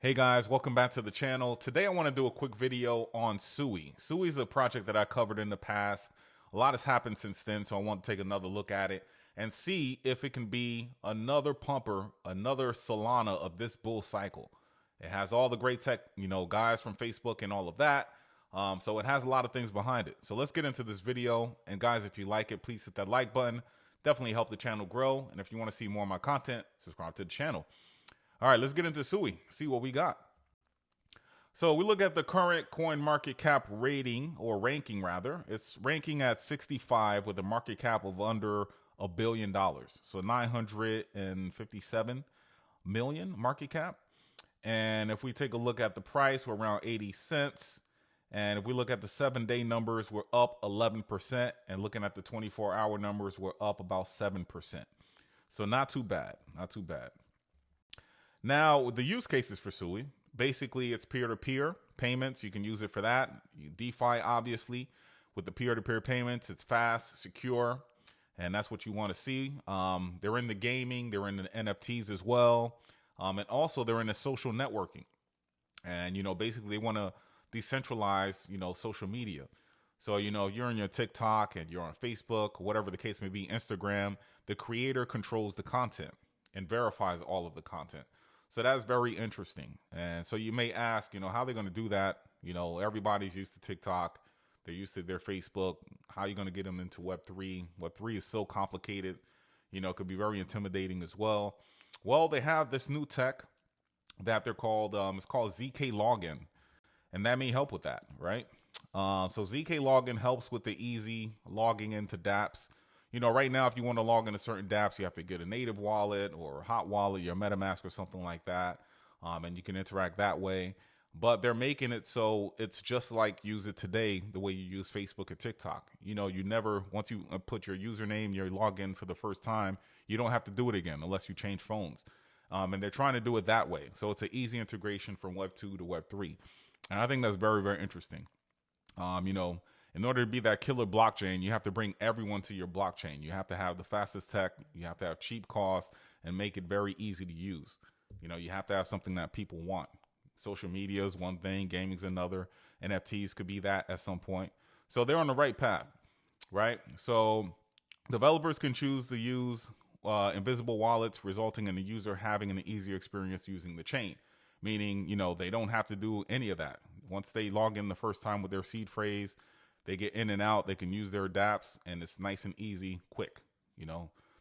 Hey guys, welcome back to the channel. Today I want to do a quick video on Sui. Sui is a project that I covered in the past. A lot has happened since then, so I want to take another look at it and see if it can be another pumper, another Solana of this bull cycle. It has all the great tech, guys from Facebook and all of that. So it has a lot of things behind it. So let's get into this video. And guys, if you like it, please hit that like button. Definitely help the channel grow. And if you want to see more of my content, subscribe to the channel. All right, let's get into Sui, see what we got. So we look at the current coin market cap rating, or ranking rather. It's ranking at 65 with a market cap of under $1 billion. So 957 million market cap. And if we take a look at the price, we're around 80 cents. And if we look at the 7-day numbers, we're up 11%. And looking at the 24-hour numbers, we're up about 7%. So not too bad, not too bad. Now, the use cases for Sui, basically it's peer-to-peer payments. You can use it for that. DeFi, obviously, with the peer-to-peer payments, it's fast, secure, and that's what you want to see. They're in the gaming, they're in the NFTs as well, and also they're in the social networking. And, basically they want to decentralize, social media. So, you're on your TikTok and you're on Facebook, whatever the case may be, Instagram, the creator controls the content and verifies all of the content. So that's very interesting. And so you may ask, how are they going to do that? Everybody's used to TikTok. They're used to their Facebook. How are you going to get them into Web3? Web3 is so complicated. It could be very intimidating as well. Well, they have this new tech that they're called, it's called ZK Login. And that may help with that, right? So ZK Login helps with the easy logging into dApps. Right now, if you want to log into certain dApps, you have to get a native wallet or a hot wallet, your MetaMask or something like that. And you can interact that way. But they're making it so it's just like use it today, the way you use Facebook or TikTok. You never, once you put your username, your login for the first time, you don't have to do it again unless you change phones. And they're trying to do it that way. So it's an easy integration from Web 2 to Web 3. And I think that's very, very interesting. In order to be that killer blockchain, you have to bring everyone to your blockchain. You have to have the fastest tech. You have to have cheap cost and make it very easy to use. You have to have something that people want. Social media is one thing. Gaming is another. NFTs could be that at some point. So they're on the right path, right? So developers can choose to use invisible wallets, resulting in the user having an easier experience using the chain. Meaning, they don't have to do any of that. Once they log in the first time with their seed phrase, they get in and out, they can use their dApps, and it's nice and easy, quick.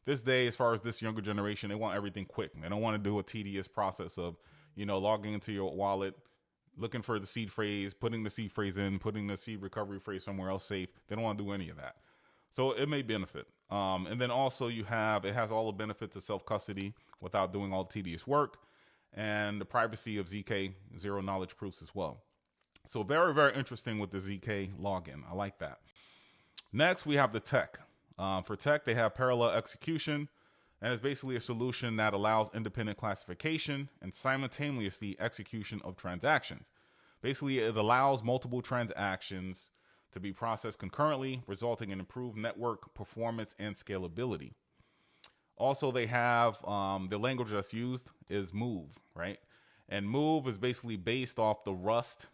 This day, as far as this younger generation, they want everything quick. They don't want to do a tedious process of, logging into your wallet, looking for the seed phrase, putting the seed phrase in, putting the seed recovery phrase somewhere else safe. They don't want to do any of that. So it may benefit. And then also it has all the benefits of self-custody without doing all the tedious work, and the privacy of ZK, zero knowledge proofs as well. So very, very interesting with the ZK login. I like that. Next, we have the tech. For tech, they have parallel execution, and it's basically a solution that allows independent classification and simultaneously execution of transactions. Basically, it allows multiple transactions to be processed concurrently, resulting in improved network performance and scalability. Also, they have the language that's used is Move, right? And Move is basically based off the Rust,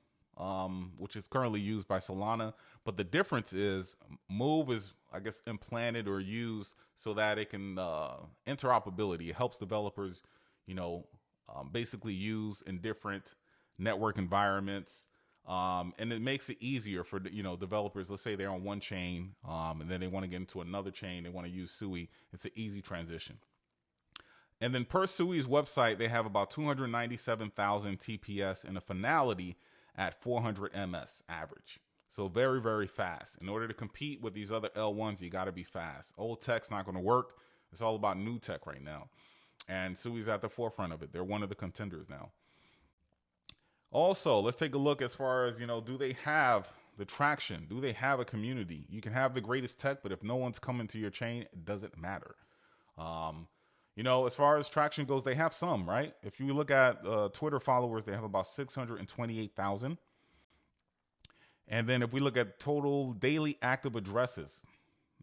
which is currently used by Solana. But the difference is Move is, I guess, implanted or used so that it can interoperability. It helps developers, basically use in different network environments. And it makes it easier for, developers. Let's say they're on one chain and then they want to get into another chain. They want to use Sui. It's an easy transition. And then per Sui's website, they have about 297,000 TPS and a finality at 400 MS average. So very, very fast. In order to compete with these other L1s, you got to be fast. Old tech's not going to work. It's all about new tech right now. And Sui's at the forefront of it. They're one of the contenders now. Also, let's take a look as far as, do they have the traction? Do they have a community? You can have the greatest tech, but if no one's coming to your chain, it doesn't matter. As far as traction goes, they have some, right? If you look at Twitter followers, they have about 628,000. And then if we look at total daily active addresses,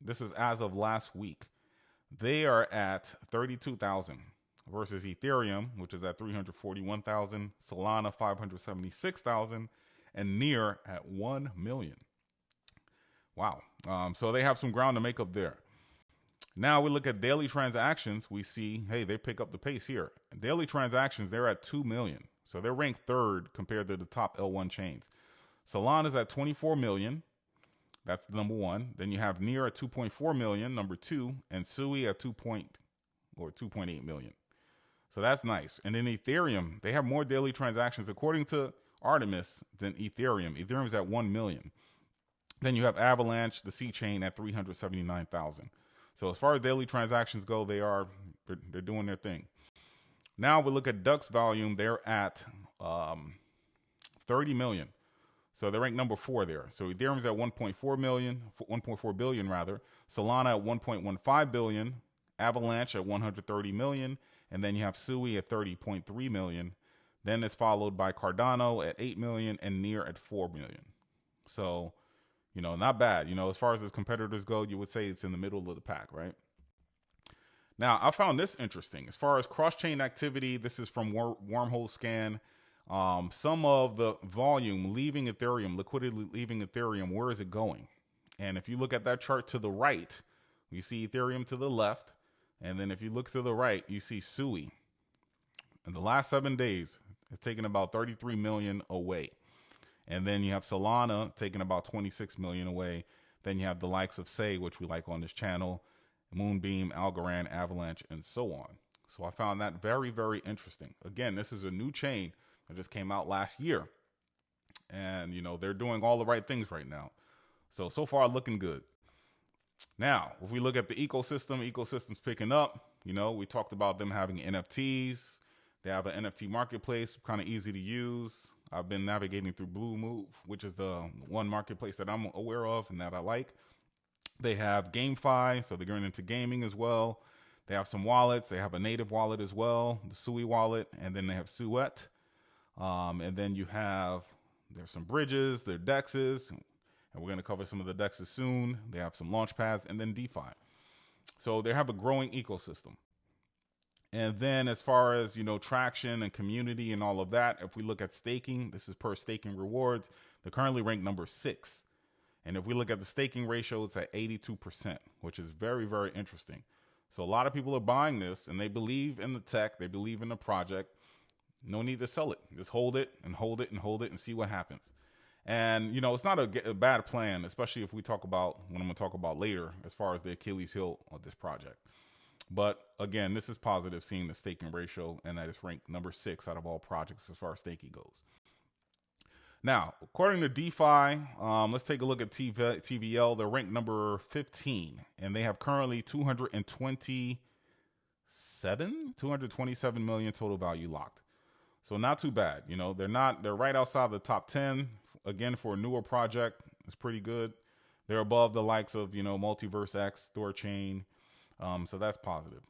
this is as of last week, they are at 32,000. versus Ethereum, which is at 341,000, Solana 576,000, and Near at 1 million. Wow. So they have some ground to make up there. Now we look at daily transactions. We see, hey, they pick up the pace here. Daily transactions, they're at 2 million. So they're ranked third compared to the top L1 chains. Solana's at 24 million. That's number one. Then you have Near at 2.4 million, number two, and Sui at 2.8 million. So that's nice. And then Ethereum, they have more daily transactions according to Artemis than Ethereum. Ethereum's at 1 million. Then you have Avalanche, the C chain, at 379,000. So as far as daily transactions go, they're doing their thing. Now we look at DUX volume. They're at 30 million. So they're ranked number 4 there. So Ethereum's at 1.4 billion rather. Solana at 1.15 billion. Avalanche at 130 million. And then you have Sui at 30.3 million. Then it's followed by Cardano at 8 million and Near at 4 million. So, not bad. As far as its competitors go, you would say it's in the middle of the pack, right? Now, I found this interesting. As far as cross-chain activity, this is from Wormhole Scan. Some of the volume leaving Ethereum, liquidity leaving Ethereum, where is it going? And if you look at that chart to the right, you see Ethereum to the left. And then if you look to the right, you see Sui. In the last 7 days, it's taken about 33 million away. And then you have Solana taking about 26 million away. Then you have the likes of Say, which we like on this channel, Moonbeam, Algorand, Avalanche, and so on. So I found that very, very interesting. Again, this is a new chain that just came out last year. And, they're doing all the right things right now. So far looking good. Now, if we look at the ecosystem's picking up. We talked about them having NFTs. They have an NFT marketplace, kind of easy to use. I've been navigating through Blue Move, which is the one marketplace that I'm aware of and that I like. They have GameFi, so they're going into gaming as well. They have some wallets. They have a native wallet as well, the Sui wallet, and then they have Suet. And then you have, there's some bridges, their DEXs, and we're going to cover some of the DEXs soon. They have some launch pads and then DeFi. So they have a growing ecosystem. And then as far as, traction and community and all of that, if we look at staking, this is per staking rewards. They're currently ranked number 6. And if we look at the staking ratio, it's at 82%, which is very, very interesting. So a lot of people are buying this and they believe in the tech. They believe in the project. No need to sell it. Just hold it and hold it and hold it and see what happens. And, it's not a bad plan, especially if we talk about what I'm going to talk about later as far as the Achilles heel of this project. But again, this is positive seeing the staking ratio and that it's ranked number 6 out of all projects as far as staking goes. Now, according to DeFi, let's take a look at TVL. They're ranked number 15 and they have currently 227 million total value locked. So not too bad. They're right outside the top 10. Again, for a newer project, it's pretty good. They're above the likes of, Multiverse X, Thorchain. So that's positive.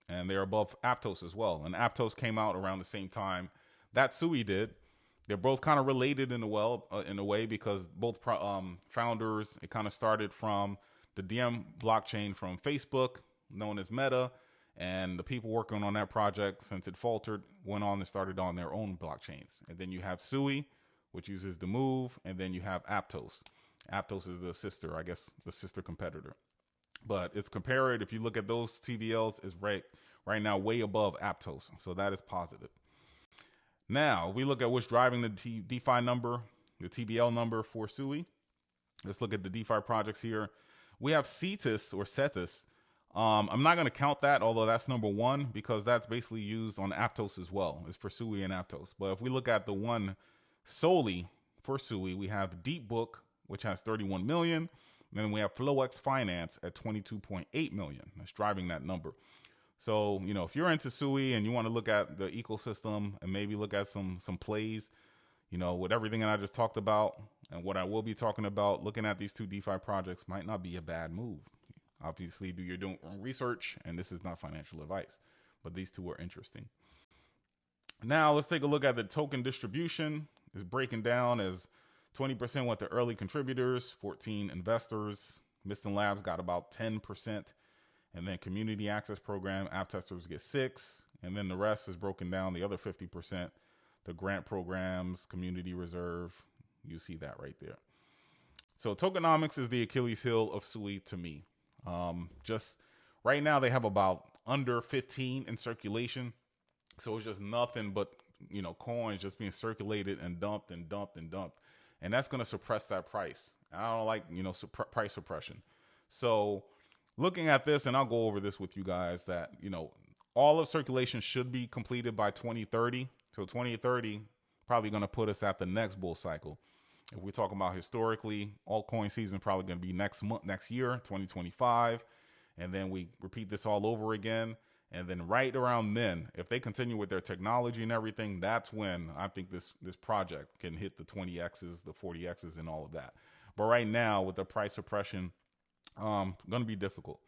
And they're above Aptos as well. And Aptos came out around the same time that Sui did. They're both kind of related in a way because both founders, it kind of started from the DM blockchain from Facebook, known as Meta. And the people working on that project, since it faltered, went on and started on their own blockchains. And then you have Sui, which uses the Move. And then you have Aptos. Aptos is the sister competitor. But it's compared, if you look at those TVLs, is right now way above Aptos. So that is positive. Now, we look at what's driving the DeFi number, the TVL number for Sui. Let's look at the DeFi projects here. We have Cetus or Cetus. I'm not going to count that, although that's number 1, because that's basically used on Aptos as well. It's for Sui and Aptos. But if we look at the one solely for Sui, we have DeepBook, which has 31 million. And then we have FlowX Finance at 22.8 million. That's driving that number. So, if you're into Sui and you want to look at the ecosystem and maybe look at some plays, with everything that I just talked about and what I will be talking about, looking at these two DeFi projects might not be a bad move. Obviously, do your own research, and this is not financial advice, but these two are interesting. Now, let's take a look at the token distribution. It's breaking down as 20% went to early contributors, 14 investors. Miston Labs got about 10%. And then community access program, app testers get 6. and then the rest is broken down. The other 50%, the grant programs, community reserve. You see that right there. So tokenomics is the Achilles heel of Sui to me. Just right now they have about under 15 in circulation. So it's just nothing but, coins just being circulated and dumped and dumped and dumped. And that's going to suppress that price. I don't like, price suppression. So looking at this, and I'll go over this with you guys, that, all of circulation should be completed by 2030. So 2030 probably going to put us at the next bull cycle. If we're talking about historically, altcoin season probably going to be next year, 2025. And then we repeat this all over again. And then right around then, if they continue with their technology and everything, that's when I think this project can hit the 20Xs, the 40Xs, and all of that. But right now, with the price suppression, going to be difficult.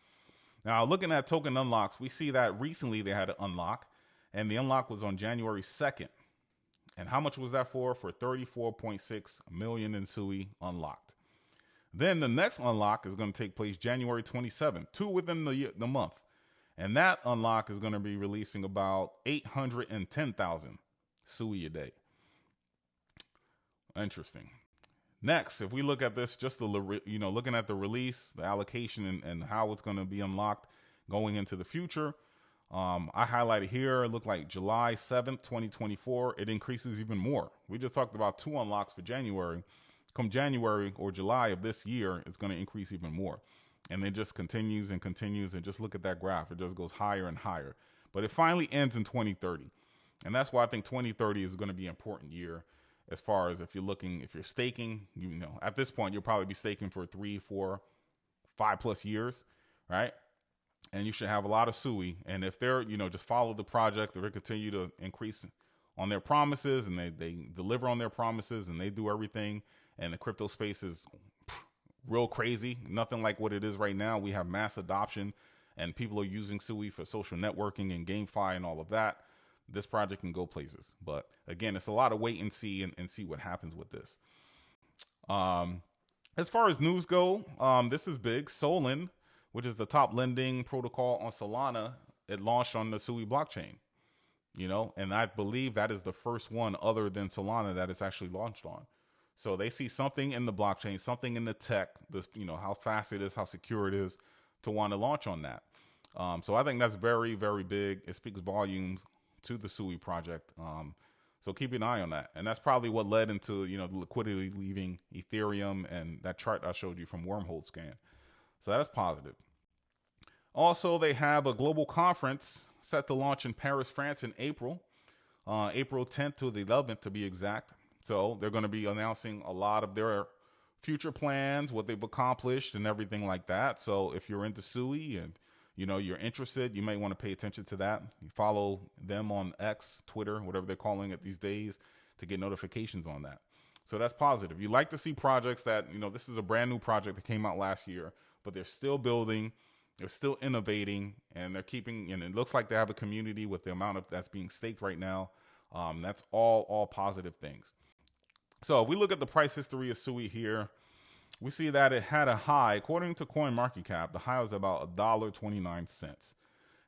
Now, looking at token unlocks, we see that recently they had an unlock, and the unlock was on January 2nd. And how much was that for? For 34.6 million in Sui unlocked. Then the next unlock is going to take place January 27th, 2 within the month. And that unlock is going to be releasing about 810,000 Sui a day. Interesting. Next, if we look at this, just looking at the release, the allocation, and how it's going to be unlocked going into the future. I highlighted here, it looked like July 7th, 2024, it increases even more. We just talked about 2 unlocks for January. Come January or July of this year, it's going to increase even more. And it just continues and continues, and just look at that graph. It just goes higher and higher. But it finally ends in 2030. And that's why I think 2030 is going to be an important year as far as if you're staking, at this point, you'll probably be staking for 3, 4, 5+ years, right? And you should have a lot of Sui. And if they're, just follow the project, if they continue to increase on their promises, and they deliver on their promises, and they do everything, and the crypto space is real crazy, nothing like what it is right now. We have mass adoption, and people are using Sui for social networking and GameFi and all of that. This project can go places. But again, it's a lot of wait and see and see what happens with this. As far as news go, this is big. Solon, which is the top lending protocol on Solana, it launched on the Sui blockchain. And I believe that is the first one other than Solana that it's actually launched on. So they see something in the blockchain, something in the tech, this, how fast it is, how secure it is to want to launch on that. So I think that's very, very big. It speaks volumes to the Sui project. So keep an eye on that. And that's probably what led into, the liquidity leaving Ethereum and that chart I showed you from Wormhole Scan. So that's positive. Also, they have a global conference set to launch in Paris, France in April, April 10th to the 11th to be exact. So they're going to be announcing a lot of their future plans, what they've accomplished and everything like that. So if you're into Sui and, you're interested, you might want to pay attention to that. You follow them on X, Twitter, whatever they're calling it these days, to get notifications on that. So that's positive. You like to see projects that, this is a brand new project that came out last year, but they're still building, they're still innovating, and they're keeping, and it looks like they have a community with the amount of that's being staked right now. That's all positive things. So if we look at the price history of Sui here, we see that it had a high, according to CoinMarketCap, the high was about $1.29.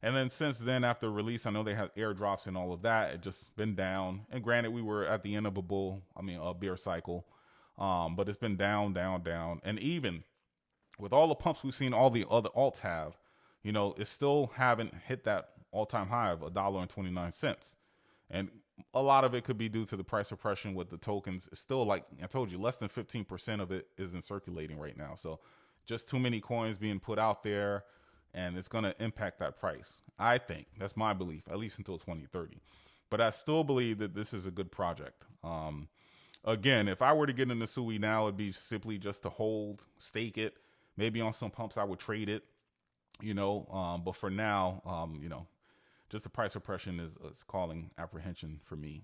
And then since then, after release, I know they had airdrops and all of that. It just been down. And granted, we were at the end of a bear cycle. But it's been down, down, down. And even with all the pumps we've seen all the other alts have, it still haven't hit that all-time high of $1.29. And a lot of it could be due to the price suppression with the tokens. It's still, like I told you, less than 15% of it isn't circulating right now. So just too many coins being put out there, and it's going to impact that price. I think that's my belief, at least until 2030. But I still believe that this is a good project. Again, if I were to get into Sui now, it'd be simply just to hold, stake it. Maybe on some pumps I would trade it, but for now, just the price suppression is calling apprehension for me.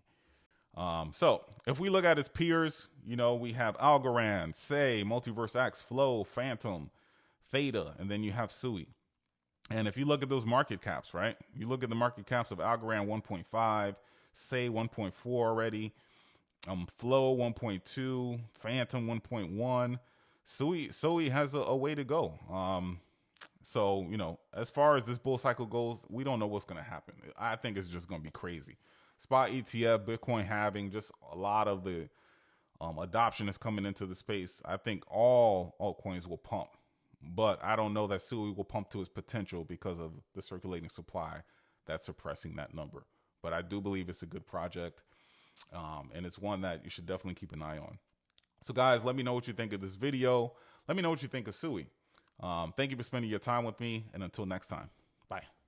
So if we look at its peers, we have Algorand, Say, Multiverse X, Flow, Phantom, Theta, and then you have Sui. And if you look at those market caps, right? You look at the market caps of Algorand 1.5, Say 1.4 already, Flow 1.2, Phantom 1.1. Sui has a way to go. So, as far as this bull cycle goes, we don't know what's going to happen. I think it's just going to be crazy. Spot ETF, Bitcoin halving, just a lot of the adoption is coming into the space. I think all altcoins will pump, but I don't know that Sui will pump to its potential because of the circulating supply that's suppressing that number. But I do believe it's a good project, and it's one that you should definitely keep an eye on. So guys, let me know what you think of this video. Let me know what you think of Sui. Thank you for spending your time with me, and until next time, bye.